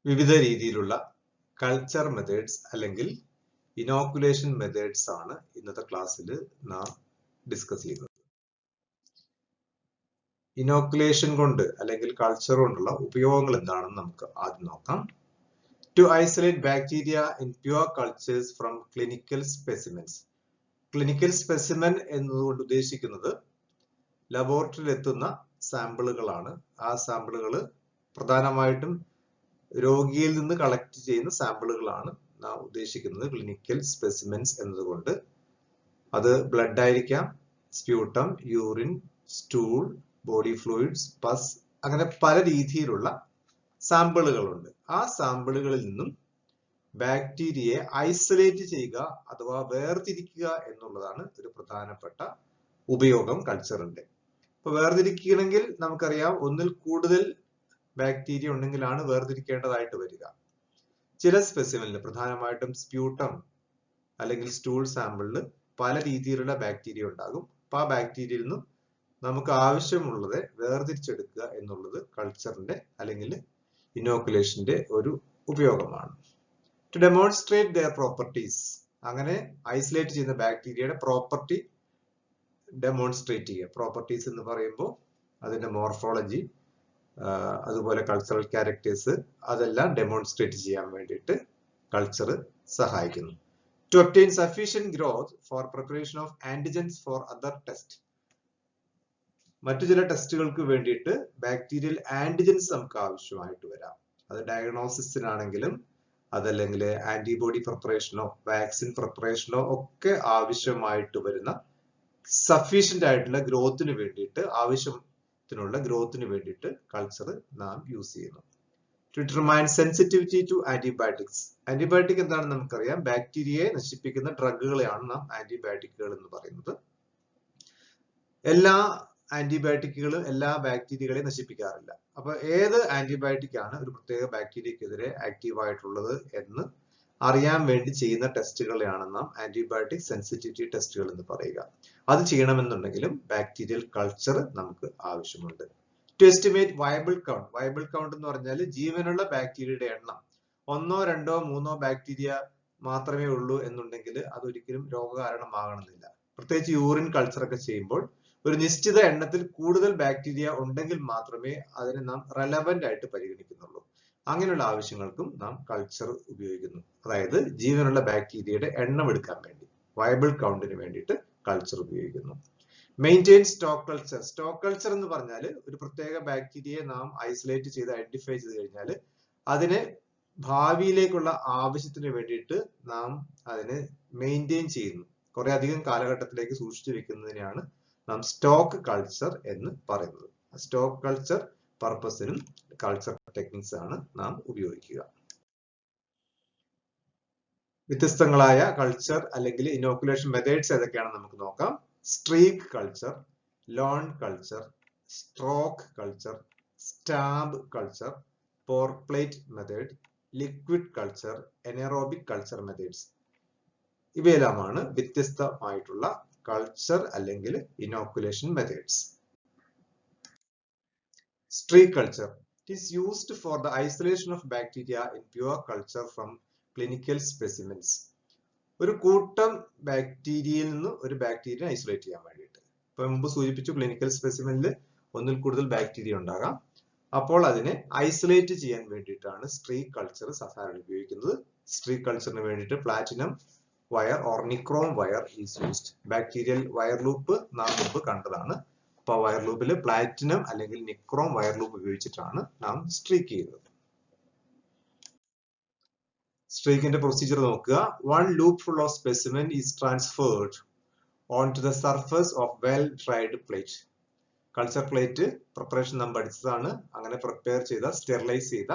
വിവിധ രീതിയിലുള്ള culture methods അല്ലെങ്കിൽ ഇനോക്കുലേഷൻ മെത്തേഡ്സ് ആണ് ഇന്നത്തെ ക്ലാസ്സിൽ നാം ഡിസ്കസ് ചെയ്യുന്നത്. ഇനോക്കുലേഷൻ കൊണ്ട് അല്ലെങ്കിൽ കൾച്ചർ കൊണ്ടുള്ള ഉപയോഗങ്ങൾ എന്താണെന്ന് നമുക്ക് ആദ്യം നോക്കാം. To isolate bacteria in pure cultures from clinical specimens. Clinical specimen എന്നതുകൊണ്ട് ഉദ്ദേശിക്കുന്നത് ലബോറട്ടറിയിൽ എത്തുന്ന സാമ്പിളുകളാണ്. ആ സാമ്പിളുകൾ പ്രധാനമായിട്ടും രോഗിയിൽ നിന്ന് കളക്ട് ചെയ്യുന്ന സാമ്പിളുകളാണ് നാം ഉദ്ദേശിക്കുന്നത് ക്ലിനിക്കൽ സ്പെസിമെൻസ് എന്നതുകൊണ്ട്. അത് ബ്ലഡ് ആയിരിക്കാം, sputum, urine, stool, body fluids, pus, അങ്ങനെ പല രീതിയിലുള്ള സാമ്പിളുകളുണ്ട്. ആ സാമ്പിളുകളിൽ നിന്നും ബാക്ടീരിയയെ ഐസൊലേറ്റ് ചെയ്യുക അഥവാ വേർതിരിക്കുക എന്നുള്ളതാണ് ഒരു പ്രധാനപ്പെട്ട ഉപയോഗം കൾച്ചറിന്റെ. അപ്പൊ വേർതിരിക്കണമെങ്കിൽ നമുക്കറിയാം ഒന്നിൽ കൂടുതൽ ബാക്ടീരിയ ഉണ്ടെങ്കിലാണ് വേർതിരിക്കേണ്ടതായിട്ട് വരിക. ചില സ്പെസിമെനിൽ പ്രധാനമായിട്ടും സ്പ്യൂട്ടം അല്ലെങ്കിൽ സ്റ്റൂൾ സാമ്പിളിൽ പല രീതിയിലുള്ള ബാക്ടീരിയ ഉണ്ടാകും. അപ്പൊ ആ ബാക്ടീരിയയിൽ നിന്നും നമുക്ക് ആവശ്യമുള്ളത് വേർതിരിച്ചെടുക്കുക എന്നുള്ളത് കൾച്ചറിന്റെ അല്ലെങ്കിൽ ഇനോക്കുലേഷന്റെ ഒരു ഉപയോഗമാണ്. ടു ഡെമോൺസ്ട്രേറ്റ് ദെയർ പ്രോപ്പർട്ടീസ്, അങ്ങനെ ഐസൊലേറ്റ് ചെയ്യുന്ന ബാക്ടീരിയയുടെ പ്രോപ്പർട്ടി ഡെമോൺസ്ട്രേറ്റ് ചെയ്യുക. പ്രോപ്പർട്ടീസ് എന്ന് പറയുമ്പോൾ അതിന്റെ മോർഫോളജി, അതുപോലെ കൾച്ചറൽ ക്യാരക്ടേഴ്സ്, അതെല്ലാം ഡെമോൺസ്ട്രേറ്റ് ചെയ്യാൻ വേണ്ടിയിട്ട് കൾച്ചർ സഹായിക്കുന്നു. To obtain sufficient growth for preparation of antigens for other test. മറ്റു ചില ടെസ്റ്റുകൾക്ക് വേണ്ടിയിട്ട് ബാക്ടീരിയൽ ആന്റിജൻസ് നമുക്ക് ആവശ്യമായിട്ട് വരാം. അത് ഡയഗ്നോസിസിനാണെങ്കിലും അതല്ലെങ്കിൽ ആന്റിബോഡി പ്രിപ്പറേഷനോ വാക്സിൻ പ്രിപ്പറേഷനോ ഒക്കെ ആവശ്യമായിട്ട് വരുന്ന സഫീഷ്യന്റ് ആയിട്ടുള്ള ഗ്രോത്തിന് വേണ്ടിയിട്ട്, ആവശ്യത്തിനുള്ള ഗ്രോത്തിന് വേണ്ടിയിട്ട് കൾച്ചർ നാം യൂസ് ചെയ്യുന്നു. To determine sensitivity to antibiotics. Antibiotic എന്താണെന്ന് നമുക്കറിയാം. ബാക്ടീരിയയെ നശിപ്പിക്കുന്ന ഡ്രഗുകളെയാണ് നാം ആന്റിബയോട്ടിക്കുകൾ എന്ന് പറയുന്നത്. എല്ലാ ആന്റിബയോട്ടിക്കുകളും എല്ലാ ബാക്ടീരിയകളെയും നശിപ്പിക്കാറില്ല. അപ്പൊ ഏത് ആന്റിബയോട്ടിക് ആണ് ഒരു പ്രത്യേക ബാക്ടീരിയക്കെതിരെ ആക്റ്റീവ് ആയിട്ടുള്ളത് എന്ന് അറിയാൻ വേണ്ടി ചെയ്യുന്ന ടെസ്റ്റുകളെയാണ് നാം ആന്റിബയോട്ടിക് സെൻസിറ്റിവിറ്റി ടെസ്റ്റുകൾ എന്ന് പറയുക. അത് ചെയ്യണമെന്നുണ്ടെങ്കിലും ബാക്ടീരിയൽ കൾച്ചർ നമുക്ക് ആവശ്യമുണ്ട്. To estimate viable count. Viable count എന്ന് പറഞ്ഞാൽ ജീവനുള്ള ബാക്ടീരിയയുടെ എണ്ണം. 1, 2, 3 ബാക്ടീരിയ മാത്രമേ ഉള്ളൂ എന്നുണ്ടെങ്കിൽ അതൊരിക്കലും രോഗകാരണമാകണമെന്നില്ല. പ്രത്യേകിച്ച് യൂറിൻ കൾച്ചർ ഒക്കെ ചെയ്യുമ്പോൾ ഒരു നിശ്ചിത എണ്ണത്തിൽ കൂടുതൽ ബാക്ടീരിയ ഉണ്ടെങ്കിൽ മാത്രമേ അതിനെ നാം റെലവന്റ് ആയിട്ട് പരിഗണിക്കുന്നുള്ളൂ. അങ്ങനെയുള്ള ആവശ്യങ്ങൾക്കും നാം കൾച്ചർ ഉപയോഗിക്കുന്നു. അതായത് ജീവനുള്ള ബാക്ടീരിയയുടെ എണ്ണം എടുക്കാൻ വേണ്ടി, വയബിൾ കൗണ്ടിന് വേണ്ടിയിട്ട് കൾച്ചർ ഉപയോഗിക്കുന്നു. Maintain stock culture. Stock culture എന്ന് പറഞ്ഞാൽ ഒരു പ്രത്യേക ബാക്ടീരിയയെ നാം ഐസൊലേറ്റ് ചെയ്ത് ഐഡന്റിഫൈ ചെയ്ത് കഴിഞ്ഞാൽ അതിനെ ഭാവിയിലേക്കുള്ള ആവശ്യത്തിന് വേണ്ടിയിട്ട് നാം അതിനെ മെയിൻറ്റെയിൻ ചെയ്യുന്നു. കുറെ അധികം കാലഘട്ടത്തിലേക്ക് സൂക്ഷിച്ചു വെക്കുന്നതിനെയാണ് നാം സ്റ്റോക്ക് കൾച്ചർ എന്ന് പറയുന്നത്. സ്റ്റോക്ക് കൾച്ചർ പർപ്പസിനും കൾച്ചർ ടെക്നിക്സ് ആണ് നാം ഉപയോഗിക്കുക. വ്യത്യസ്തങ്ങളായ കൾച്ചർ അല്ലെങ്കിൽ ഇനോക്കുലേഷൻ മെത്തേഡ്സ് ഏതൊക്കെയാണെന്ന് നമുക്ക് നോക്കാം. Streak culture, lawn culture, stroke culture, stamp culture, pour plate method, liquid culture, anaerobic culture methods. ഇവയെല്ലാമാണ് വ്യത്യസ്തമായിട്ടുള്ള കൾച്ചർ അല്ലെങ്കിൽ inoculation methods. Streak culture. It is used for the isolation of bacteria in pure culture from clinical specimens. ഒരു കൂട്ടം ബാക്ടീരിയയിൽ നിന്ന് ഒരു bacteria isolate ചെയ്യാൻ വേണ്ടിയിട്ട്. ഇപ്പൊ മുമ്പ് സൂചിപ്പിച്ചു ക്ലിനിക്കൽ സ്പെസിമെനിൽ ഒന്നിൽ കൂടുതൽ ബാക്ടീരിയ ഉണ്ടാകാം. അപ്പോൾ അതിനെ ഐസൊലേറ്റ് ചെയ്യാൻ വേണ്ടിയിട്ടാണ് സ്ട്രീക്ക് കൾച്ചർ സാധാരണ ഉപയോഗിക്കുന്നത്. സ്ട്രീക്ക് കൾച്ചറിന് വേണ്ടിയിട്ട് platinum wire or nichrome wire is used. Bacterial wire loop നാം മുമ്പ് കണ്ടതാണ്. അപ്പൊ വയർ ലൂപ്പിൽ പ്ലാറ്റിനം അല്ലെങ്കിൽ നിക്രോം വയർ ലൂപ്പ് ഉപയോഗിച്ചിട്ടാണ് നാം സ്ട്രീക്ക് ചെയ്യുന്നത്. സ്ട്രീക്കിന്റെ പ്രൊസീജിയർ നോക്കുക. One loop full of specimen is transferred on to the surface of well dried plate. Culture plate preparation നാം പഠിച്ചതാണ്. അങ്ങനെ പ്രിപ്പയർ ചെയ്ത, സ്റ്റെറിലൈസ് ചെയ്ത,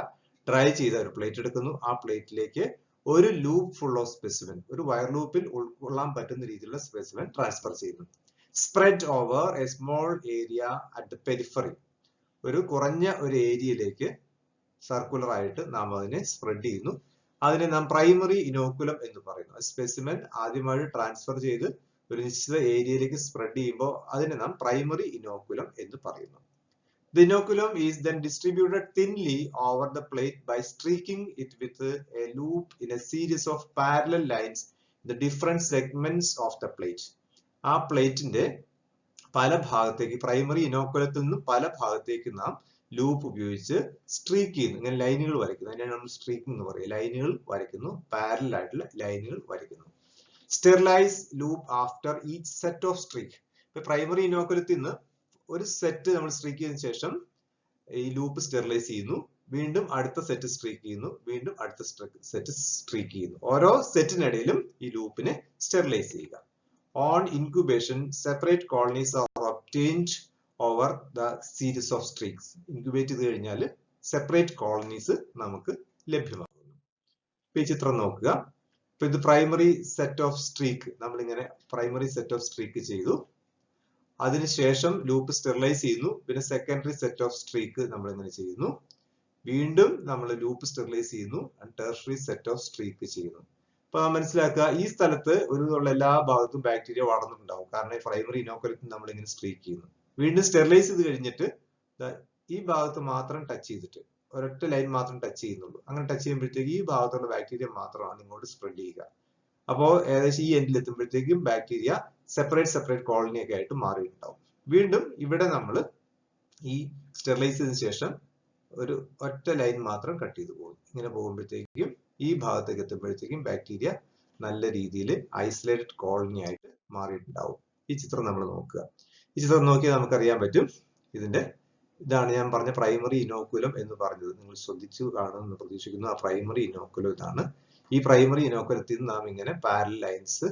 ഡ്രൈ ചെയ്ത ഒരു പ്ലേറ്റ് എടുക്കുന്നു. ആ പ്ലേറ്റിലേക്ക് ഒരു ലൂപ്പ് ഫുൾ ഓഫ് സ്പെസിമെൻ, ഒരു വയർ ലൂപ്പിൽ ഉൾക്കൊള്ളാൻ പറ്റുന്ന രീതിയിലുള്ള സ്പെസിമെൻ ട്രാൻസ്ഫർ ചെയ്യുന്നു. Spread over A small area at the periphery. ഒരു കുറഞ്ഞ ഒരു ഏരിയയിലേക്ക് സർക്കുലർ ആയിട്ട് നാം അതിനെ സ്പ്രെഡ് ചെയ്യുന്നു. അതിനെ നാം പ്രൈമറി ഇനോക്കുലം എന്ന് പറയുന്നു. സ്പെസിമെൻ ആദ്യമായി ട്രാൻസ്ഫർ ചെയ്ത് ഒരു നിശ്ചിത ഏരിയയിലേക്ക് സ്പ്രെഡ് ചെയ്യുമ്പോൾ അതിനെ നാം പ്രൈമറി ഇനോക്കുലം എന്ന് പറയുന്നു. The inoculum is then distributed thinly over the plate by streaking it with a loop in a series of parallel lines in the different segments of the plate. ആ പ്ലേറ്റിന്റെ പല ഭാഗത്തേക്ക് primary ഇനോക്കുലത്തിൽ നിന്നും പല ഭാഗത്തേക്ക് നാം ലൂപ്പ് ഉപയോഗിച്ച് സ്ട്രീക്ക് ചെയ്യുന്നു. ഇങ്ങനെ ലൈനുകൾ വരയ്ക്കുന്നു. അതിനാണ് നമ്മൾ സ്ട്രീക്കിംഗ് എന്ന് പറയുക. ലൈനുകൾ വരയ്ക്കുന്നു, പാരലൽ ആയിട്ടുള്ള ലൈനുകൾ വരയ്ക്കുന്നു. Sterilise loop after each set of streak. ഇപ്പൊ പ്രൈമറി ഇനോക്കുലത്തിൽ നിന്ന് ഒരു സെറ്റ് നമ്മൾ സ്ട്രീക്ക് ചെയ്തതിനു ശേഷം ഈ ലൂപ്പ് സ്റ്റെറിലൈസ് ചെയ്യുന്നു, വീണ്ടും അടുത്ത സെറ്റ് സ്ട്രീക്ക് ചെയ്യുന്നു, വീണ്ടും അടുത്ത സെറ്റ് സ്ട്രീക്ക് ചെയ്യുന്നു. ഓരോ സെറ്റിനിടയിലും ഈ ലൂപ്പിനെ സ്റ്റെറിലൈസ് ചെയ്യുക. On incubation, separate colonies are obtained over the series of streaks. Incubate ചെയ്ത് കഴിഞ്ഞാൽ സെപ്പറേറ്റ് കോളനീസ് നമുക്ക് ലഭ്യമാകുന്നു. ഈ ചിത്രം നോക്കുക. ഇപ്പൊ ഇത് പ്രൈമറി സെറ്റ് ഓഫ് സ്ട്രീക്ക്, നമ്മളിങ്ങനെ പ്രൈമറി സെറ്റ് ഓഫ് സ്ട്രീക്ക് ചെയ്തു, അതിനുശേഷം ലൂപ്പ് സ്റ്റെറിലൈസ് ചെയ്യുന്നു, പിന്നെ സെക്കൻഡറി സെറ്റ് ഓഫ് സ്ട്രീക്ക് നമ്മൾ ഇങ്ങനെ ചെയ്യുന്നു, വീണ്ടും നമ്മൾ ലൂപ്പ് സ്റ്റെറിലൈസ് ചെയ്യുന്നു, ടെർഷറി സെറ്റ് ഓഫ് സ്ട്രീക്ക് ചെയ്യുന്നു. അപ്പൊ മനസ്സിലാക്കുക, ഈ സ്ഥലത്ത് ഒരുവിധമുള്ള എല്ലാ ഭാഗത്തും ബാക്ടീരിയ വളർന്നിട്ടുണ്ടാവും. കാരണം ഈ പ്രൈമറി ഇനോക്കുലത്തിൽ നമ്മൾ ഇങ്ങനെ സ്ട്രീക്ക് ചെയ്യുന്നു. വീണ്ടും സ്റ്റെറിലൈസ് ചെയ്ത് കഴിഞ്ഞിട്ട് ഈ ഭാഗത്ത് മാത്രം ടച്ച് ചെയ്തിട്ട് ഒരൊറ്റ ലൈൻ മാത്രം ടച്ച് ചെയ്യുന്നുള്ളൂ. അങ്ങനെ ടച്ച് ചെയ്യുമ്പോഴത്തേക്ക് ഈ ഭാഗത്തുള്ള ബാക്ടീരിയ മാത്രമാണ് ഇങ്ങോട്ട് സ്പ്രെഡ് ചെയ്യുക. അപ്പോൾ ഏകദേശം ഈ എൻഡിൽ എത്തുമ്പോഴത്തേക്കും ബാക്ടീരിയ സെപ്പറേറ്റ് കോളനി ഒക്കെ ആയിട്ട് മാറിയിട്ടുണ്ടാവും. വീണ്ടും ഇവിടെ നമ്മൾ ഈ സ്റ്റെറിലൈസ് ചെയ്തതിനു ശേഷം ഒരു ഒറ്റ ലൈൻ മാത്രം കട്ട് ചെയ്ത് പോകും. ഇങ്ങനെ പോകുമ്പോഴത്തേക്കും ഈ ഭാഗത്തേക്ക് എത്തുമ്പോഴത്തേക്കും ബാക്ടീരിയ നല്ല രീതിയിൽ ഐസൊലേറ്റഡ് കോളനി ആയിട്ട് മാറിയിട്ടുണ്ടാവും. ഈ ചിത്രം നമ്മൾ നോക്കുക. ഈ ചിത്രം നോക്കിയാൽ നമുക്കറിയാൻ പറ്റും. ഇതാണ് ഞാൻ പറഞ്ഞ പ്രൈമറി ഇനോക്കുലം എന്ന് പറഞ്ഞത്. നിങ്ങൾ ശ്രദ്ധിച്ചു കാണുമെന്ന് പ്രതീക്ഷിക്കുന്നു. ആ പ്രൈമറി ഇനോക്കുലം ഇതാണ്. ഈ പ്രൈമറി ഇനോക്കുലത്തിൽ നിന്ന് നാം ഇങ്ങനെ പാരലൽ ലൈൻസ്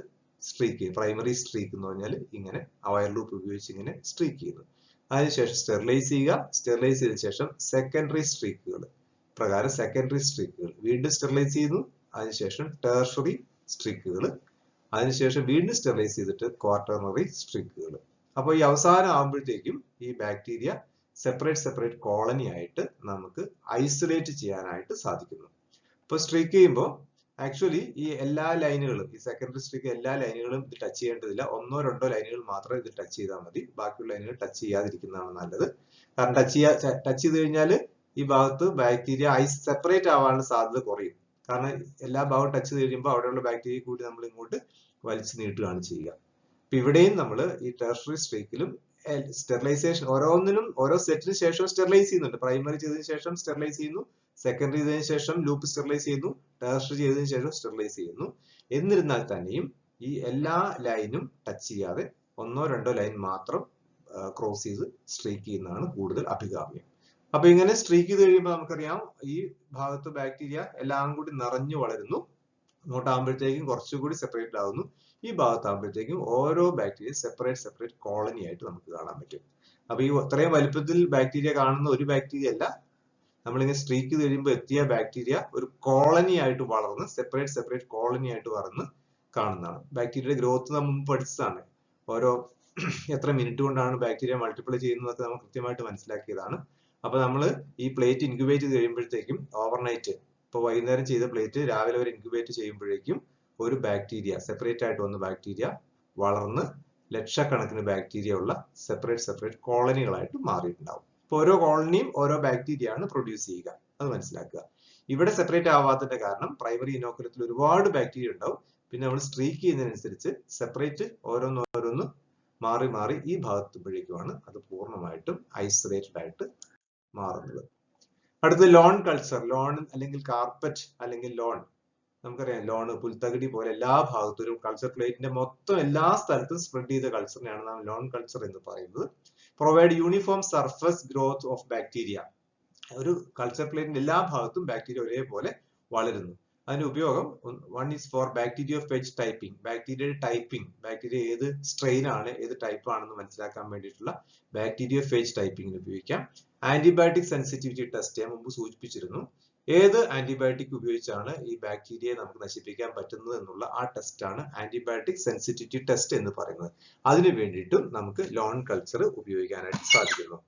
സ്ട്രീക്ക് ചെയ്യും. പ്രൈമറി സ്ട്രീക്ക് എന്ന് പറഞ്ഞാൽ ഇങ്ങനെ വയർ ലൂപ്പ് ഉപയോഗിച്ച് ഇങ്ങനെ സ്ട്രീക്ക് ചെയ്യുന്നു. അതിനുശേഷം സ്റ്റെറിലൈസ് ചെയ്യുക. സ്റ്റെറിലൈസ് ചെയ്തതിനു ശേഷം സെക്കൻഡറി സ്ട്രീക്കുകൾ പ്രകാരം സെക്കൻഡറി സ്ട്രീക്കുകൾ വീണ്ടും സ്റ്റെറിലൈസ് ചെയ്യുന്നു. അതിനുശേഷം ടെർഷറി സ്ട്രീക്കുകൾ, അതിനുശേഷം വീണ്ടും സ്റ്റെറിലൈസ് ചെയ്തിട്ട് ക്വാർട്ടർണറി സ്ട്രീക്കുകൾ. അപ്പോൾ ഈ അവസാനം ആകുമ്പോഴത്തേക്കും ഈ ബാക്ടീരിയ സെപ്പറേറ്റ് കോളനി ആയിട്ട് നമുക്ക് ഐസൊലേറ്റ് ചെയ്യാനായിട്ട് സാധിക്കുന്നു. ഇപ്പൊ സ്ട്രീക്ക് ചെയ്യുമ്പോൾ ആക്ച്വലി ഈ എല്ലാ ലൈനുകളും, ഈ സെക്കൻഡറി സ്ട്രീക്ക് എല്ലാ ലൈനുകളും ഇത് ടച്ച് ചെയ്യേണ്ടതില്ല. ഒന്നോ രണ്ടോ ലൈനുകൾ മാത്രം ഇത് ടച്ച് ചെയ്താൽ മതി. ബാക്കിയുള്ള ലൈനുകൾ ടച്ച് ചെയ്യാതിരിക്കുന്നതാണ് നല്ലത്. കാരണം ടച്ച് ചെയ്ത് കഴിഞ്ഞാൽ ഈ ഭാഗത്ത് ബാക്ടീരിയ സെപ്പറേറ്റ് ആവാനുള്ള സാധ്യത കുറയും. കാരണം എല്ലാ ഭാഗവും ടച്ച് ചെയ്ത് കഴിയുമ്പോൾ അവിടെയുള്ള ബാക്ടീരിയ കൂടി നമ്മൾ ഇങ്ങോട്ട് വലിച്ചു നീട്ടുകയാണ് ചെയ്യുക. അപ്പൊ ഇവിടെയും നമ്മൾ ഈ ടെർഷറി സ്ട്രീക്കിലും സ്റ്റെറിലൈസേഷൻ ഓരോന്നിനും ഓരോ സെറ്റിന് ശേഷം സ്റ്റെറിലൈസ് ചെയ്യുന്നുണ്ട്. പ്രൈമറി ചെയ്തതിനു ശേഷം സ്റ്റെറിലൈസ് ചെയ്യുന്നു, സെക്കൻഡറി ചെയ്തതിനു ശേഷം ലൂപ്പ് സ്റ്റെറിലൈസ് ചെയ്യുന്നു, ടെർഷറി ചെയ്തതിനു ശേഷം സ്റ്റെറിലൈസ് ചെയ്യുന്നു. എന്നിരുന്നാൽ തന്നെയും ഈ എല്ലാ ലൈനും ടച്ച് ചെയ്യാതെ ഒന്നോ രണ്ടോ ലൈൻ മാത്രം ക്രോസ് ചെയ്ത് സ്ട്രീക്ക് ചെയ്യുന്നതാണ് കൂടുതൽ അഭികാമ്യം. അപ്പൊ ഇങ്ങനെ സ്ട്രീക്ക് ചെയ്ത് കഴിയുമ്പോൾ നമുക്കറിയാം ഈ ഭാഗത്ത് ബാക്ടീരിയ എല്ലാം കൂടി നിറഞ്ഞു വളരുന്നു. അങ്ങോട്ടാകുമ്പോഴത്തേക്കും കുറച്ചുകൂടി സെപ്പറേറ്റ് ആവുന്നു. ഈ ഭാഗത്താകുമ്പോഴത്തേക്കും ഓരോ ബാക്ടീരിയ സെപ്പറേറ്റ് കോളനി ആയിട്ട് നമുക്ക് കാണാൻ പറ്റും. അപ്പൊ ഈ ഇത്രയും വലിപ്പത്തിൽ ബാക്ടീരിയ കാണുന്ന ഒരു ബാക്ടീരിയ അല്ല, നമ്മളിങ്ങനെ സ്ട്രീക്ക് ചെയ്ത് കഴിയുമ്പോൾ എത്തിയ ബാക്ടീരിയ ഒരു കോളനി ആയിട്ട് വളർന്ന് സെപ്പറേറ്റ് കോളനി ആയിട്ട് വളർന്ന് കാണുന്നതാണ്. ബാക്ടീരിയയുടെ ഗ്രോത്ത് നമ്മൾ മുമ്പ് പഠിച്ചതാണ്. ഓരോ എത്ര മിനിറ്റ് കൊണ്ടാണ് ബാക്ടീരിയ മൾട്ടിപ്ലൈ ചെയ്യുന്നതൊക്കെ നമ്മൾ കൃത്യമായിട്ട് മനസ്സിലാക്കിയതാണ്. അപ്പൊ നമ്മൾ ഈ പ്ലേറ്റ് ഇൻക്യുബേറ്റ് ചെയ്ത് കഴിയുമ്പോഴത്തേക്കും ഓവർനൈറ്റ്, ഇപ്പൊ വൈകുന്നേരം ചെയ്ത പ്ലേറ്റ് രാവിലെ വരെ ഇൻക്യുബേറ്റ് ചെയ്യുമ്പോഴേക്കും ഒരു ബാക്ടീരിയ സെപ്പറേറ്റ് ആയിട്ട് വന്ന ബാക്ടീരിയ വളർന്ന് ലക്ഷക്കണക്കിന് ബാക്ടീരിയ ഉള്ള സെപ്പറേറ്റ് കോളനികളായിട്ട് മാറിയിട്ടുണ്ടാവും. അപ്പൊ ഓരോ കോളനിയും ഓരോ ബാക്ടീരിയ ആണ് പ്രൊഡ്യൂസ് ചെയ്യുക, അത് മനസ്സിലാക്കുക. ഇവിടെ സെപ്പറേറ്റ് ആവാത്തതിന്റെ കാരണം പ്രൈമറി ഇനോക്കുലത്തിൽ ഒരുപാട് ബാക്ടീരിയ ഉണ്ടാവും. പിന്നെ നമ്മൾ സ്ട്രീക്ക് ചെയ്യുന്നതിനനുസരിച്ച് സെപ്പറേറ്റ് ഓരോന്ന് മാറി ഈ ഭാഗത്തുമ്പോഴേക്കുമാണ് അത് പൂർണ്ണമായിട്ടും ഐസൊലേറ്റഡ് ആയിട്ട് മാറുന്നത്. അടുത്തത് ലോൺ കൾച്ചർ. ലോൺ അല്ലെങ്കിൽ കാർപ്പറ്റ് അല്ലെങ്കിൽ ലോൺ, നമുക്കറിയാം ലോൺ പുൽത്തകിടി പോലെ എല്ലാ ഭാഗത്തും ഒരു കൾച്ചർ പ്ലേറ്റിന്റെ മൊത്തം എല്ലാ സ്ഥലത്തും സ്പ്രെഡ് ചെയ്ത കൾച്ചറിനെയാണ് നാം ലോൺ കൾച്ചർ എന്ന് പറയുന്നത്. Provide uniform surface growth of bacteria. ഒരു കൾച്ചർ പ്ലേറ്റിന്റെ എല്ലാ ഭാഗത്തും ബാക്ടീരിയ ഒരേപോലെ വളരുന്നു. അതിന്റെ ഉപയോഗം one is for bacteriophage typing. ബാക്ടീരിയയുടെ ടൈപ്പിംഗ്, ബാക്ടീരിയ ഏത് സ്ട്രെയിൻ ആണ് ഏത് ടൈപ്പ് ആണെന്ന് മനസ്സിലാക്കാൻ വേണ്ടിയിട്ടുള്ള ബാക്ടീരിയോഫേജ് ടൈപ്പിംഗിന് ഉപയോഗിക്കാം. ആന്റിബയോട്ടിക് സെൻസിറ്റിവിറ്റി ടെസ്റ്റ് ഞാൻ മുമ്പ് സൂചിപ്പിച്ചിരുന്നു. ഏത് ആന്റിബയോട്ടിക് ഉപയോഗിച്ചാണ് ഈ ബാക്ടീരിയയെ നമുക്ക് നശിപ്പിക്കാൻ പറ്റുന്നത് എന്നുള്ള ആ ടെസ്റ്റ് ആണ് ആന്റിബയോട്ടിക് സെൻസിറ്റിവിറ്റി ടെസ്റ്റ് എന്ന് പറയുന്നത്. അതിനു വേണ്ടിയിട്ടും നമുക്ക് ലോൺ കൾച്ചർ ഉപയോഗിക്കാനായിട്ട് സാധിക്കുന്നു.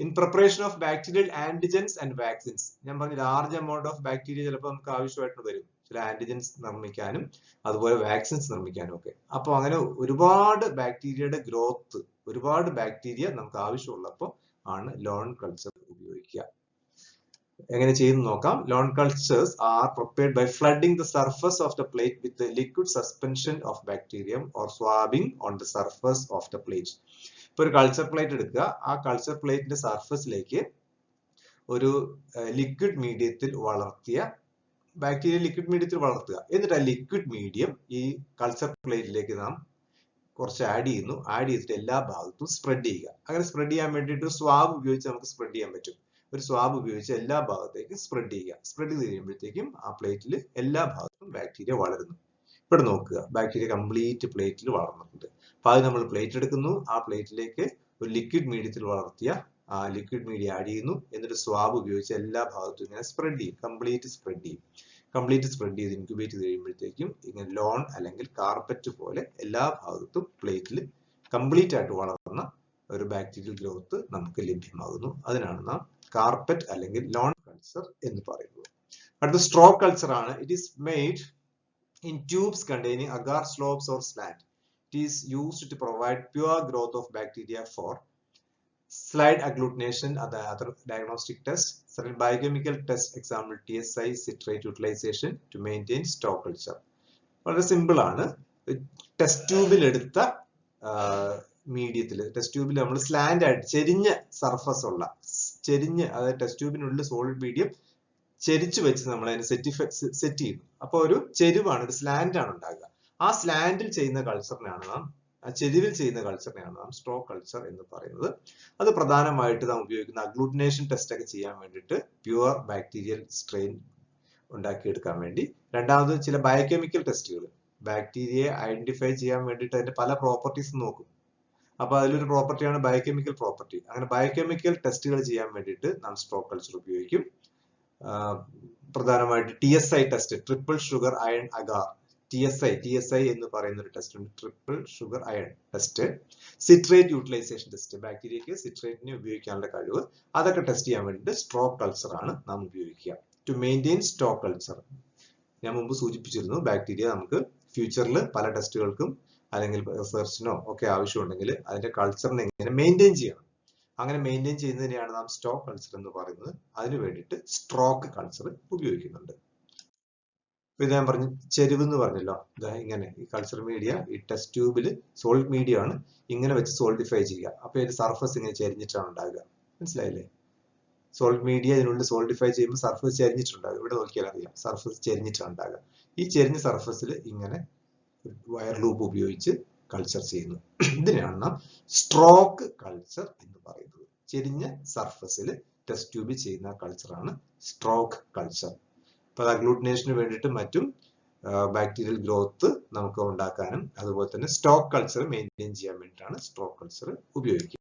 In preparation of bacterial antigens and vaccines, ഞാൻ പറഞ്ഞ ലാർജ് എമൗണ്ട് ഓഫ് ബാക്ടീരിയ ചിലപ്പോൾ നമുക്ക് ആവശ്യമായിട്ട് വരും, ചില ആന്റിജൻസ് നിർമ്മിക്കാനും അതുപോലെ വാക്സിൻസ് നിർമ്മിക്കാനും ഒക്കെ. അപ്പോൾ അങ്ങനെ ഒരുപാട് ബാക്ടീരിയയുടെ ഗ്രോത്ത്, ഒരുപാട് ബാക്ടീരിയ നമുക്ക് ആവശ്യമുള്ളപ്പോൾ ആണ് ലോൺ കൾച്ചർ ഉപയോഗിക്കുക. എങ്ങനെ ചെയ്യുന്നു നോക്കാം. Lawn cultures are prepared by flooding the surface of the plate with liquid suspension of bacterium or swabbing on the surface of the plate. ഇപ്പൊ ഒരു കൾച്ചർ പ്ലേറ്റ് എടുക്കുക. ആ കൾച്ചർ പ്ലേറ്റിന്റെ സർഫസിലേക്ക് ഒരു ലിക്വിഡ് മീഡിയത്തിൽ വളർത്തിയ ബാക്ടീരിയ ലിക്വിഡ് മീഡിയത്തിൽ വളർത്തുക. എന്നിട്ട് ആ ലിക്വിഡ് മീഡിയം ഈ കൾച്ചർ പ്ലേറ്റിലേക്ക് നാം കുറച്ച് ആഡ് ചെയ്യുന്നു. ആഡ് ചെയ്തിട്ട് എല്ലാ ഭാഗത്തും സ്പ്രെഡ് ചെയ്യുക. അങ്ങനെ സ്പ്രെഡ് ചെയ്യാൻ വേണ്ടിയിട്ട് സ്വാബ് ഉപയോഗിച്ച് നമുക്ക് സ്പ്രെഡ് ചെയ്യാൻ പറ്റും. ഒരു സ്വാബ് ഉപയോഗിച്ച് എല്ലാ ഭാഗത്തേക്കും സ്പ്രെഡ് ചെയ്യുക. സ്പ്രെഡ് ചെയ്ത് കഴിയുമ്പോഴത്തേക്കും ആ പ്ലേറ്റിൽ എല്ലാ ഭാഗത്തും ബാക്ടീരിയ വളരുന്നു. ഇവിടെ നോക്കുക, ബാക്ടീരിയ കംപ്ലീറ്റ് പ്ലേറ്റിൽ വളർന്നിട്ടുണ്ട്. അപ്പൊ അത് നമ്മൾ പ്ലേറ്റ് എടുക്കുന്നു. ആ പ്ലേറ്റിലേക്ക് ഒരു ലിക്വിഡ് മീഡിയത്തിൽ വളർത്തിയ ആ ലിക്വിഡ് മീഡിയം ആഡ് ചെയ്യുന്നു. എന്നിട്ട് സ്വാബ് ഉപയോഗിച്ച് എല്ലാ ഭാഗത്തും ഇങ്ങനെ സ്പ്രെഡ് ചെയ്യും. കംപ്ലീറ്റ് സ്പ്രെഡ് ചെയ്യും. കംപ്ലീറ്റ് സ്പ്രെഡ് ചെയ്ത് ഇൻക്യുബേറ്റ് ചെയ്ത് കഴിയുമ്പോഴത്തേക്കും ഇങ്ങനെ ലോൺ അല്ലെങ്കിൽ കാർപ്പറ്റ് പോലെ എല്ലാ ഭാഗത്തും പ്ലേറ്റിൽ കംപ്ലീറ്റ് ആയിട്ട് വളർന്ന ഒരു ബാക്ടീരിയൽ ഗ്രോത്ത് നമുക്ക് ലഭ്യമാകുന്നു. അതിനാണ് നാം കാർപ്പറ്റ് അല്ലെങ്കിൽ ലോൺ കൾച്ചർ എന്ന് പറയുന്നത്. അടുത്ത സ്ട്രോ കൾച്ചർ ആണ്. It is made in tubes containing agar slopes or slant. It is used to provide pure growth of bacteria for slide agglutination and other diagnostic tests. Certain biochemical test example TSI citrate utilization to maintain stock culture. വളരെ simple ആണ്. Test ട്യൂബിൽ എടുത്ത മീഡിയത്തിൽ, test ട്യൂബിൽ നമ്മൾ slant ആയിട്ട് ചെരിഞ്ഞ surface ഉള്ള അതായത് ടെസ്റ്റ് ട്യൂബിനുള്ളിൽ സോളിഡ് മീഡിയം ചെരിച്ചു വെച്ച് നമ്മൾ അതിനെ സെറ്റ് ചെയ്യുന്നു. അപ്പൊ ഒരു ചെരിവാണ്, ഒരു സ്ലാൻഡ് ആണ് ഉണ്ടാകുക. ആ സ്ലാൻഡിൽ ചെയ്യുന്ന കൾച്ചറിനാണ് നാം, ആ ചെരിവിൽ ചെയ്യുന്ന കൾച്ചറിനെയാണ് നാം സ്ട്രോ കൾച്ചർ എന്ന് പറയുന്നത്. അത് പ്രധാനമായിട്ട് നാം ഉപയോഗിക്കുന്ന അഗ്ലൂട്ടിനേഷൻ ടെസ്റ്റ് ഒക്കെ ചെയ്യാൻ വേണ്ടിയിട്ട് പ്യുവർ ബാക്ടീരിയൽ സ്ട്രെയിൻ ഉണ്ടാക്കിയെടുക്കാൻ വേണ്ടി. രണ്ടാമത് ചില ബയോകെമിക്കൽ ടെസ്റ്റുകൾ, ബാക്ടീരിയയെ ഐഡന്റിഫൈ ചെയ്യാൻ വേണ്ടിയിട്ട് അതിന്റെ പല പ്രോപ്പർട്ടീസ് നോക്കും. അപ്പൊ അതിലൊരു പ്രോപ്പർട്ടിയാണ് ബയോകെമിക്കൽ പ്രോപ്പർട്ടി. അങ്ങനെ ബയോകെമിക്കൽ ടെസ്റ്റുകൾ ചെയ്യാൻ വേണ്ടിയിട്ട് നാം സ്ട്രോ കൾച്ചർ ഉപയോഗിക്കും. പ്രധാനമായിട്ട് TSI test, triple sugar iron agar, TSI എന്ന് പറയുന്ന ഒരു ടെസ്റ്റ് ഉണ്ട്, triple sugar iron test. Citrate utilization test, ബാക്ടീരിയക്ക് സിട്രേറ്റിനെ ഉപയോഗിക്കാനുള്ള കഴിവ്, അതൊക്കെ ടെസ്റ്റ് ചെയ്യാൻ വേണ്ടിയിട്ട് സ്ട്രോ കൾച്ചർ ആണ് നാം ഉപയോഗിക്കുക. ടു മെയിൻറ്റെയിൻ സ്റ്റോ കൾച്ചർ, ഞാൻ മുമ്പ് സൂചിപ്പിച്ചിരുന്നു, ബാക്ടീരിയ നമുക്ക് ഫ്യൂച്ചറിൽ പല ടെസ്റ്റുകൾക്കും അല്ലെങ്കിൽ റിസർച്ചിനോ ഒക്കെ ആവശ്യമുണ്ടെങ്കിൽ അതിന്റെ കൾച്ചറിനെ എങ്ങനെ മെയിൻറ്റെയിൻ ചെയ്യണം, അങ്ങനെ മെയിൻറ്റെയിൻ ചെയ്യുന്നതിനെയാണ് നാം സ്റ്റോ കൾച്ചർ എന്ന് പറയുന്നത്. അതിനു വേണ്ടിയിട്ട് സ്ട്രോക്ക് കൾച്ചർ ഉപയോഗിക്കുന്നുണ്ട്. ഇത് ഞാൻ പറഞ്ഞു ചെരിവ് എന്ന് പറഞ്ഞല്ലോ, ഇങ്ങനെ ഈ കൾച്ചർ മീഡിയ ഈ ടെസ്റ്റ് ട്യൂബിൽ സോളിഡ് മീഡിയ ആണ്, ഇങ്ങനെ വെച്ച് സോൾഡിഫൈ ചെയ്യുക. അപ്പൊ ഇതിന്റെ സർഫസ് ഇങ്ങനെ ചെരിഞ്ഞിട്ടാണ് ഉണ്ടാകുക. മനസ്സിലായില്ലേ? സോളിഡ് മീഡിയ ഇതിനുള്ളിൽ സോൾഡിഫൈ ചെയ്യുമ്പോൾ സർഫസ് ചെരിഞ്ഞിട്ടുണ്ടാകും. ഇവിടെ നോക്കിയാൽ അറിയാം, സർഫസ് ചെരിഞ്ഞിട്ടാണ് ഉണ്ടാകുക. ഈ ചെരിഞ്ഞ സർഫസിൽ ഇങ്ങനെ വയർ ലൂപ്പ് ഉപയോഗിച്ച് കൾച്ചർ ചെയ്യുന്നു. ഇതിനെയാണ് നാം സ്ട്രോക്ക് കൾച്ചർ എന്ന് പറയുന്നത്. ചെരിഞ്ഞ സർഫസിൽ ടെസ്റ്റ് ട്യൂബിൽ ചെയ്യുന്ന കൾച്ചറാണ് സ്ട്രോക്ക് കൾച്ചർ. അപ്പൊ അത് അഗ്ലൂട്ടിനേഷന് വേണ്ടിയിട്ട് മറ്റും ബാക്ടീരിയൽ ഗ്രോത്ത് നമുക്ക് ഉണ്ടാക്കാനും അതുപോലെ തന്നെ സ്റ്റോക്ക് കൾച്ചർ മെയിൻറ്റെയിൻ ചെയ്യാൻ വേണ്ടിയിട്ടാണ് സ്ട്രോക്ക് കൾച്ചർ ഉപയോഗിക്കുക.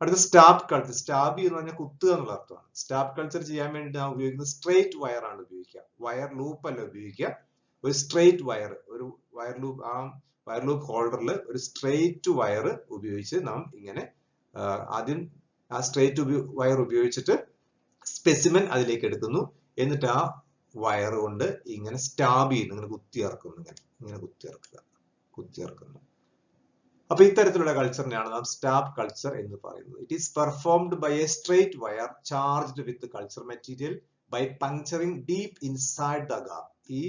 അടുത്ത സ്റ്റാബ് കൾച്ചർ. സ്റ്റാബ് എന്ന് പറഞ്ഞാൽ കുത്തുക എന്നുള്ള അർത്ഥമാണ്. സ്റ്റാബ് കൾച്ചർ ചെയ്യാൻ വേണ്ടിയിട്ട് നാം ഉപയോഗിക്കുന്നത് സ്ട്രെയിറ്റ് വയർ ആണ് ഉപയോഗിക്കുക. വയർ ലൂപ്പ് അല്ല ഉപയോഗിക്കുക, ഒരു സ്ട്രെയിറ്റ് വയർ, ഒരു വയർ ലൂപ്പ്, ആ വയർ ലൂപ്പ് ഹോൾഡറിൽ ഒരു സ്ട്രെയിറ്റ് വയർ ഉപയോഗിച്ച് നാം ഇങ്ങനെ ആദ്യം ആ സ്ട്രെയിറ്റ് വയർ ഉപയോഗിച്ചിട്ട് സ്പെസിമെൻ അതിലേക്ക് എടുക്കുന്നു. എന്നിട്ട് ആ വയർ കൊണ്ട് ഇങ്ങനെ സ്റ്റാബ് ചെയ്യുന്നു, ഇങ്ങനെ കുത്തിയിറക്കുന്നു, ഇങ്ങനെ കുത്തിയിറക്കുന്നു. അപ്പൊ ഇത്തരത്തിലുള്ള കൾച്ചറിനെയാണ് നാം സ്റ്റാബ് കൾച്ചർ എന്ന് പറയുന്നത്. It is performed by a straight wire charged with culture material by puncturing deep inside the agar. ഈ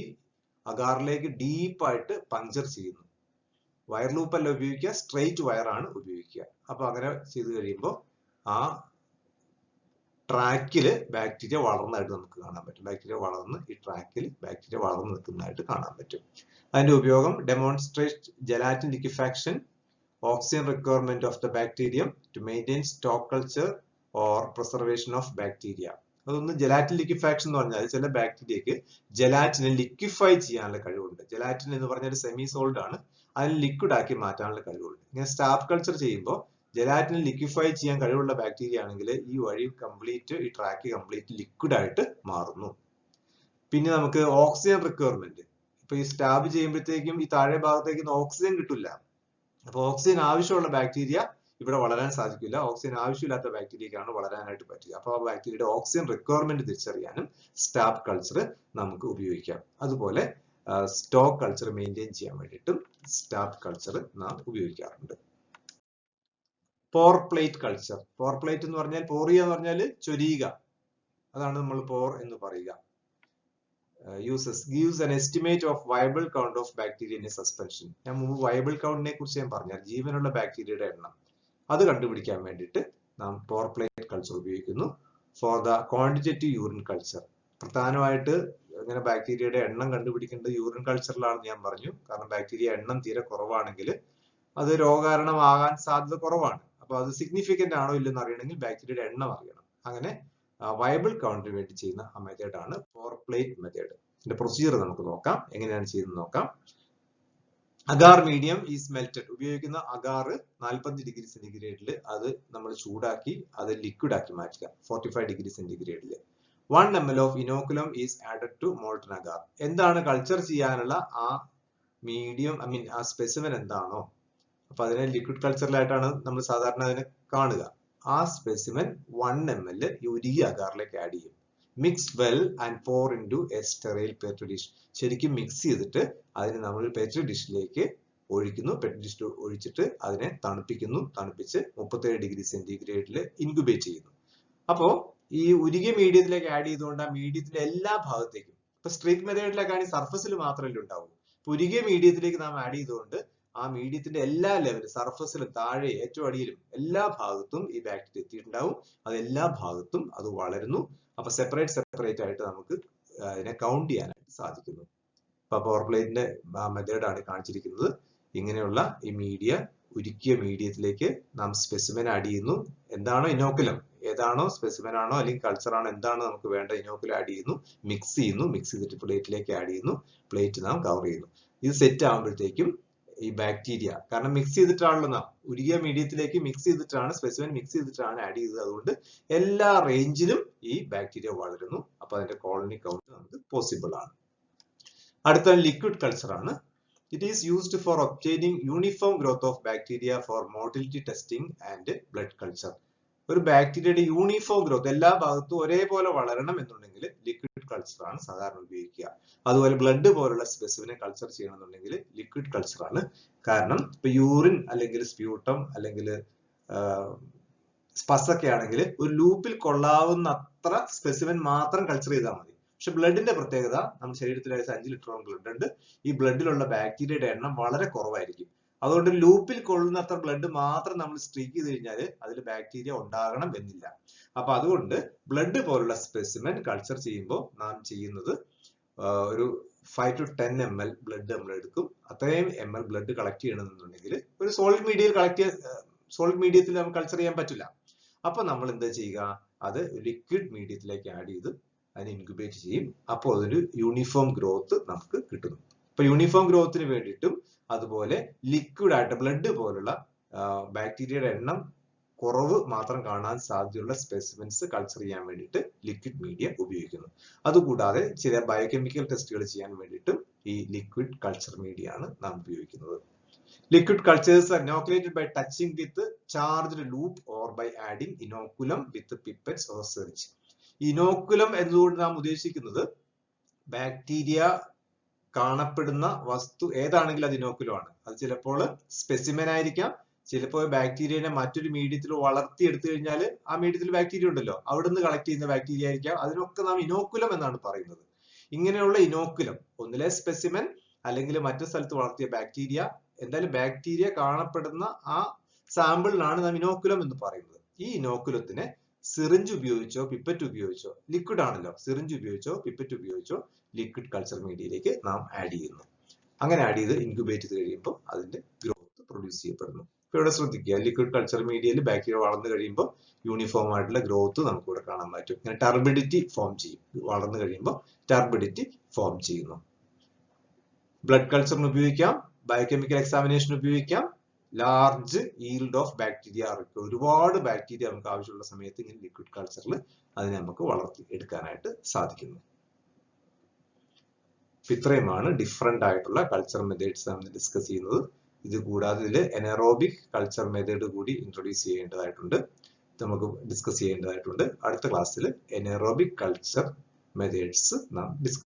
അഗാറിലേക്ക് ഡീപ്പായിട്ട് പങ്ചർ ചെയ്യുന്നു. വയർ ലൂപ്പ് അല്ല ഉപയോഗിക്കുക, സ്ട്രെയിറ്റ് വയർ ആണ് ഉപയോഗിക്കുക. അപ്പൊ അങ്ങനെ ചെയ്ത് കഴിയുമ്പോൾ ആ ട്രാക്കില് ബാക്ടീരിയ വളർന്നതായിട്ട് നമുക്ക് കാണാൻ പറ്റും. ബാക്ടീരിയ വളർന്ന് ഈ ട്രാക്കിൽ ബാക്ടീരിയ വളർന്നു നിൽക്കുന്നതായിട്ട് കാണാൻ പറ്റും. അതിന്റെ ഉപയോഗം demonstrate gelatin liquefaction, oxygen requirement of the bacterium to maintain stock culture or preservation of bacteria. അതൊന്ന് ജെലാറ്റിൻ ലിക്വിഫാക്ഷൻ എന്ന് പറഞ്ഞാൽ ചില ബാക്ടീരിയക്ക് ജെലാറ്റിനെ ലിക്വിഫൈ ചെയ്യാനുള്ള കഴിവുണ്ട്. ജെലാറ്റിൻ എന്ന് പറഞ്ഞാൽ സെമി സോൾഡ് ആണ്, അതിന് ലിക്വിഡ് ആക്കി മാറ്റാനുള്ള കഴിവുണ്ട്. ഇങ്ങനെ സ്റ്റാബ് കൾച്ചർ ചെയ്യുമ്പോൾ ജെലാറ്റിനെ ലിക്വിഫൈ ചെയ്യാൻ കഴിവുള്ള ബാക്ടീരിയ ആണെങ്കിൽ ഈ വഴി കംപ്ലീറ്റ്, ഈ ട്രാക്ക് കംപ്ലീറ്റ് ലിക്വിഡ് ആയിട്ട് മാറുന്നു. പിന്നെ നമുക്ക് ഓക്സിജൻ റിക്വയർമെന്റ്, ഇപ്പൊ ഈ സ്റ്റാബ് ചെയ്യുമ്പോഴത്തേക്കും ഈ താഴെ ഭാഗത്തേക്ക് ഓക്സിജൻ കിട്ടില്ല. അപ്പൊ ഓക്സിജൻ ആവശ്യമുള്ള ബാക്ടീരിയ ഇവിടെ വളരാൻ സാധിക്കില്ല. ഓക്സിജൻ ആവശ്യമില്ലാത്ത ബാക്ടീരിയക്കാണ് വളരാനായിട്ട് പറ്റുക. അപ്പൊ ആ ബാക്ടീരിയയുടെ ഓക്സിജൻ റിക്വയർമെന്റ് തിരിച്ചറിയാനും സ്റ്റാബ് കൾച്ചർ നമുക്ക് ഉപയോഗിക്കാം. അതുപോലെ സ്റ്റോക്ക് കൾച്ചർ മെയിൻറ്റെയിൻ ചെയ്യാൻ വേണ്ടിയിട്ടും സ്റ്റാബ് കൾച്ചർ നാം ഉപയോഗിക്കാറുണ്ട്. പോർ പ്ലേറ്റ് കൾച്ചർ. പോർ പ്ലേറ്റ് എന്ന് പറഞ്ഞാൽ, പോറിയ എന്ന് പറഞ്ഞാൽ ചൊരിയുക, അതാണ് നമ്മൾ പോർ എന്ന് പറയുക. gives an estimate of viable count of bacteria in a suspension. ഞാൻ മുമ്പ് viable countനെ കുറിച്ച് ഞാൻ പറഞ്ഞു, ജീവനുള്ള ബാക്ടീരിയയുടെ എണ്ണം അത് കണ്ടുപിടിക്കാൻ വേണ്ടിയിട്ട് നാം പോർ പ്ലേറ്റ് കൾച്ചർ ഉപയോഗിക്കുന്നു. For the quantitative urine culture, പ്രധാനമായിട്ട് ഇങ്ങനെ ബാക്ടീരിയയുടെ എണ്ണം കണ്ടുപിടിക്കേണ്ടത് യൂറിൻ കൾച്ചറിലാണെന്ന് ഞാൻ പറഞ്ഞു. കാരണം ബാക്ടീരിയ എണ്ണം തീരെ കുറവാണെങ്കിൽ അത് രോഗകാരണമാകാൻ സാധ്യത കുറവാണ്. അപ്പൊ അത് സിഗ്നിഫിക്കന്റ് ആണോ ഇല്ലെന്ന് അറിയണമെങ്കിൽ ബാക്ടീരിയയുടെ എണ്ണം അറിയണം. അങ്ങനെ വയബിൾ കൗണ്ടിന് വേണ്ടി ചെയ്യുന്ന ആ മെത്തേഡ് ആണ് പോർ പ്ലേറ്റ് മെത്തേഡ്. ഇതിന്റെ പ്രൊസീജിയർ നമുക്ക് നോക്കാം, എങ്ങനെയാണ് ചെയ്യുന്നത് നോക്കാം. Agar medium is melted. ഉപയോഗിക്കുന്ന അഗാർ 45 ഡിഗ്രി സെന്റിഗ്രേഡിൽ അത് നമ്മൾ ചൂടാക്കി അത് ലിക്വിഡ് ആക്കി മാറ്റുക. 45 ഡിഗ്രി സെന്റിഗ്രേഡിൽ 1 ml of inoculum is added to molten agar. എന്താണ് കൾച്ചർ ചെയ്യാനുള്ള ആ മീഡിയം, ആ സ്പെസിമെൻ എന്താണോ, അപ്പൊ അതിനെ ലിക്വിഡ് കൾച്ചറിലായിട്ടാണ് നമ്മൾ സാധാരണ അതിനെ കാണുക. ആ സ്പെസിമെൻ 1 ml ഈ ഉരുകിയ അഗാറിലേക്ക് ആഡ് ചെയ്യും. Mix well and pour into a sterile petri dish. ശരിക്കും മിക്സ് ചെയ്തിട്ട് അതിന് നമ്മൾ പെട്രി ഡിഷിലേക്ക് ഒഴിക്കുന്നു. പെട്രി ഡിഷിൽ ഒഴിച്ചിട്ട് അതിനെ തണുപ്പിക്കുന്നു. തണുപ്പിച്ച് 37 ഡിഗ്രി സെന്റിഗ്രേഡിൽ ഇൻക്യുബേറ്റ് ചെയ്യുന്നു. അപ്പോ ഈ ഉരുകിയ മീഡിയത്തിലേക്ക് ആഡ് ചെയ്തുകൊണ്ട് ആ മീഡിയത്തിന്റെ എല്ലാ ഭാഗത്തേക്കും, ഇപ്പൊ സ്ട്രീക്ക് മെത്തേഡിലേക്കാണെങ്കിൽ സർഫസിൽ മാത്രമല്ലേ ഉണ്ടാവൂ. ഉരുകിയ മീഡിയത്തിലേക്ക് നാം ആഡ് ചെയ്തുകൊണ്ട് ആ മീഡിയത്തിന്റെ എല്ലാ ലെവലും, സർഫസിലും താഴെ ഏറ്റവും അടിയിലും എല്ലാ ഭാഗത്തും ഈ ബാക്ടീരിയ എത്തിയിട്ടുണ്ടാവും. അത് എല്ലാ ഭാഗത്തും അത് വളരുന്നു. അപ്പൊ സെപ്പറേറ്റ് ആയിട്ട് നമുക്ക് അതിനെ കൗണ്ട് ചെയ്യാനായിട്ട് സാധിക്കുന്നു. അപ്പൊ പവർ പ്ലേറ്റിന്റെ മെത്തേഡാണ് കാണിച്ചിരിക്കുന്നത്. ഇങ്ങനെയുള്ള ഈ ഉരുക്കിയ മീഡിയത്തിലേക്ക് നാം സ്പെസിമെൻ ആഡ് ചെയ്യുന്നു. എന്താണോ ഇനോക്കുലം, ഏതാണോ സ്പെസിമെൻ ആണോ അല്ലെങ്കിൽ കൾച്ചർ ആണോ എന്താണോ നമുക്ക് വേണ്ട ഇനോക്കുലം ആഡ് ചെയ്യുന്നു. മിക്സ് ചെയ്യുന്നു. മിക്സ് ചെയ്തിട്ട് പ്ലേറ്റിലേക്ക് ആഡ് ചെയ്യുന്നു. പ്ലേറ്റ് നാം കവർ ചെയ്യുന്നു. ഇത് സെറ്റ് ആകുമ്പോഴത്തേക്കും ഈ ബാക്ടീരിയ, കാരണം മിക്സ് ചെയ്തിട്ടാണല്ലോ നാം ഉരുകിയ മീഡിയത്തിലേക്ക് മിക്സ് ചെയ്തിട്ടാണ്, സ്പെസിമെൻ മിക്സ് ചെയ്തിട്ടാണ് ആഡ് ചെയ്തത്. അതുകൊണ്ട് എല്ലാ റേഞ്ചിലും ഈ ബാക്ടീരിയ വളരുന്നു. അപ്പൊ അതിന്റെ കോളനി കൗണ്ട് നമുക്ക് പോസിബിൾ ആണ്. അടുത്ത ലിക്വിഡ് കൾച്ചർ ആണ്. It is used for obtaining uniform growth of bacteria for motility testing and blood culture. ഒരു ബാക്ടീരിയയുടെ യൂണിഫോം ഗ്രോത്ത്, എല്ലാ ഭാഗത്തും ഒരേപോലെ വളരണം എന്നുണ്ടെങ്കിൽ ലിക്വിഡ് കൾച്ചർ ആണ് സാധാരണ ഉപയോഗിക്കുക. അതുപോലെ ബ്ലഡ് പോലുള്ള സ്പെസിമെനെ കൾച്ചർ ചെയ്യണമെന്നുണ്ടെങ്കിൽ ലിക്വിഡ് കൾച്ചർ ആണ്. കാരണം ഇപ്പൊ യൂറിൻ അല്ലെങ്കിൽ സ്പ്യൂട്ടം അല്ലെങ്കിൽ സ്പസ് ഒക്കെ ആണെങ്കിൽ ഒരു ലൂപ്പിൽ കൊള്ളാവുന്ന അത്ര സ്പെസിമെൻ മാത്രം കൾച്ചർ ചെയ്താൽ മതി. പക്ഷെ ബ്ലഡിന്റെ പ്രത്യേകത, നമ്മുടെ ശരീരത്തിൽ 5 ലിറ്ററോളം ബ്ലഡ് ഉണ്ട്. ഈ ബ്ലഡിലുള്ള ബാക്ടീരിയയുടെ എണ്ണം വളരെ കുറവായിരിക്കും. അതുകൊണ്ട് ലൂപ്പിൽ കൊള്ളുന്ന അത്ര ബ്ലഡ് മാത്രം നമ്മൾ സ്ട്രീക്ക് ചെയ്ത് കഴിഞ്ഞാൽ അതിൽ ബാക്ടീരിയ ഉണ്ടാകണം എന്നില്ല. അപ്പൊ അതുകൊണ്ട് ബ്ലഡ് പോലുള്ള സ്പെസിമെൻ കൾച്ചർ ചെയ്യുമ്പോൾ നാം ചെയ്യുന്നത് ഒരു 5 to 10 ml ബ്ലഡ് നമ്മൾ എടുക്കും. അത്രയും ml ബ്ലഡ് കളക്ട് ചെയ്യണമെന്നുണ്ടെങ്കിൽ ഒരു സോളിഡ് മീഡിയത്തിൽ നമുക്ക് കൾച്ചർ ചെയ്യാൻ പറ്റില്ല. അപ്പൊ നമ്മൾ എന്താ ചെയ്യുക, അത് ലിക്വിഡ് മീഡിയത്തിലേക്ക് ആഡ് ചെയ്ത് അതിനെ ഇൻക്യുബേറ്റ് ചെയ്യും. അപ്പോൾ അതൊരു യൂണിഫോം ഗ്രോത്ത് നമുക്ക് കിട്ടുന്നു. അപ്പൊ യൂണിഫോം ഗ്രോത്തിന് വേണ്ടിയിട്ടും അതുപോലെ ലിക്വിഡ് ആയിട്ട് ബ്ലഡ് പോലുള്ള ബാക്ടീരിയയുടെ എണ്ണം കുറവ് മാത്രം കാണാൻ സാധ്യതയുള്ള സ്പെസിമെൻസ് കൾച്ചർ ചെയ്യാൻ വേണ്ടിയിട്ട് ലിക്വിഡ് മീഡിയ ഉപയോഗിക്കുന്നു. അതുകൂടാതെ ചില ബയോകെമിക്കൽ ടെസ്റ്റുകൾ ചെയ്യാൻ വേണ്ടിയിട്ടും ഈ ലിക്വിഡ് കൾച്ചർ മീഡിയ ആണ് നാം ഉപയോഗിക്കുന്നത്. Liquid cultures are inoculated by touching with charged loop or by adding inoculum with pipettes or syringe. Inoculum എന്നതുകൊണ്ട് നാം ഉദ്ദേശിക്കുന്നത് ബാക്ടീരിയ കാണപ്പെടുന്ന വസ്തു ഏതാണെങ്കിൽ അത് ഇനോക്കുലം ആണ്. അത് ചിലപ്പോൾ സ്പെസിമെൻ ആയിരിക്കാം, ചിലപ്പോൾ ബാക്ടീരിയനെ മറ്റൊരു മീഡിയത്തിൽ വളർത്തിയെടുത്തു കഴിഞ്ഞാൽ ആ മീഡിയത്തിൽ ബാക്ടീരിയ ഉണ്ടല്ലോ, അവിടുന്ന് കളക്ട് ചെയ്യുന്ന ബാക്ടീരിയ ആയിരിക്കാം. അതിനൊക്കെ നാം ഇനോക്കുലം എന്നാണ് പറയുന്നത്. ഇങ്ങനെയുള്ള ഇനോക്കുലം ഒന്നിലെ സ്പെസിമെൻ അല്ലെങ്കിൽ മറ്റു സ്ഥലത്ത് വളർത്തിയ ബാക്ടീരിയ, എന്തായാലും ബാക്ടീരിയ കാണപ്പെടുന്ന ആ സാമ്പിളിനാണ് നാം ഇനോക്കുലം എന്ന് പറയുന്നത്. ഈ ഇനോക്കുലത്തിനെ സിറിഞ്ച് ഉപയോഗിച്ചോ പിപ്പറ്റ് ഉപയോഗിച്ചോ, ലിക്വിഡ് ആണല്ലോ, സിറിഞ്ച് ഉപയോഗിച്ചോ പിപ്പറ്റ് ഉപയോഗിച്ചോ ലിക്വിഡ് കൾച്ചർ മീഡിയയിലേക്ക് നാം ആഡ് ചെയ്യുന്നു. അങ്ങനെ ആഡ് ചെയ്ത് ഇൻക്യുബേറ്റ് ചെയ്ത് കഴിയുമ്പോൾ അതിന്റെ ഗ്രോത്ത് പ്രൊഡ്യൂസ് ചെയ്യപ്പെടുന്നു. ഇപ്പൊ ഇവിടെ ശ്രദ്ധിക്കുക, ലിക്വിഡ് കൾച്ചർ മീഡിയയിൽ ബാക്ടീരിയ വളർന്നു കഴിയുമ്പോൾ യൂണിഫോം ആയിട്ടുള്ള ഗ്രോത്ത് നമുക്ക് ഇവിടെ കാണാൻ പറ്റും. ഇങ്ങനെ ടർബിഡിറ്റി ഫോം ചെയ്യും. വളർന്നു കഴിയുമ്പോൾ ടർബിഡിറ്റി ഫോം ചെയ്യുന്നു. ബ്ലഡ് കൾച്ചറിന് ഉപയോഗിക്കാം, ബയോകെമിക്കൽ എക്സാമിനേഷൻ ഉപയോഗിക്കാം, ലാർജ് ഈൽഡ് ഓഫ് ബാക്ടീരിയ, ഒരുപാട് ബാക്ടീരിയ നമുക്ക് ആവശ്യമുള്ള സമയത്ത് ഇങ്ങനെ ലിക്വിഡ് കൾച്ചറിൽ അതിനെ നമുക്ക് വളർത്തി എടുക്കാനായിട്ട് സാധിക്കുന്നു. ഇത്രയുമാണ് ഡിഫറെന്റ് ആയിട്ടുള്ള കൾച്ചർ മെത്തേഡ്സ് നമ്മൾ ഡിസ്കസ് ചെയ്യുന്നത്. ഇത് കൂടാതെ ഇതിൽ എനറോബിക് കൾച്ചർ മെത്തേഡ് കൂടി ഇൻട്രൊഡ്യൂസ് ചെയ്യേണ്ടതായിട്ടുണ്ട്, നമുക്ക് ഡിസ്കസ് ചെയ്യേണ്ടതായിട്ടുണ്ട്. അടുത്ത ക്ലാസ്സിൽ എനറോബിക് കൾച്ചർ മെത്തേഡ്സ് നാം ഡിസ്കസ്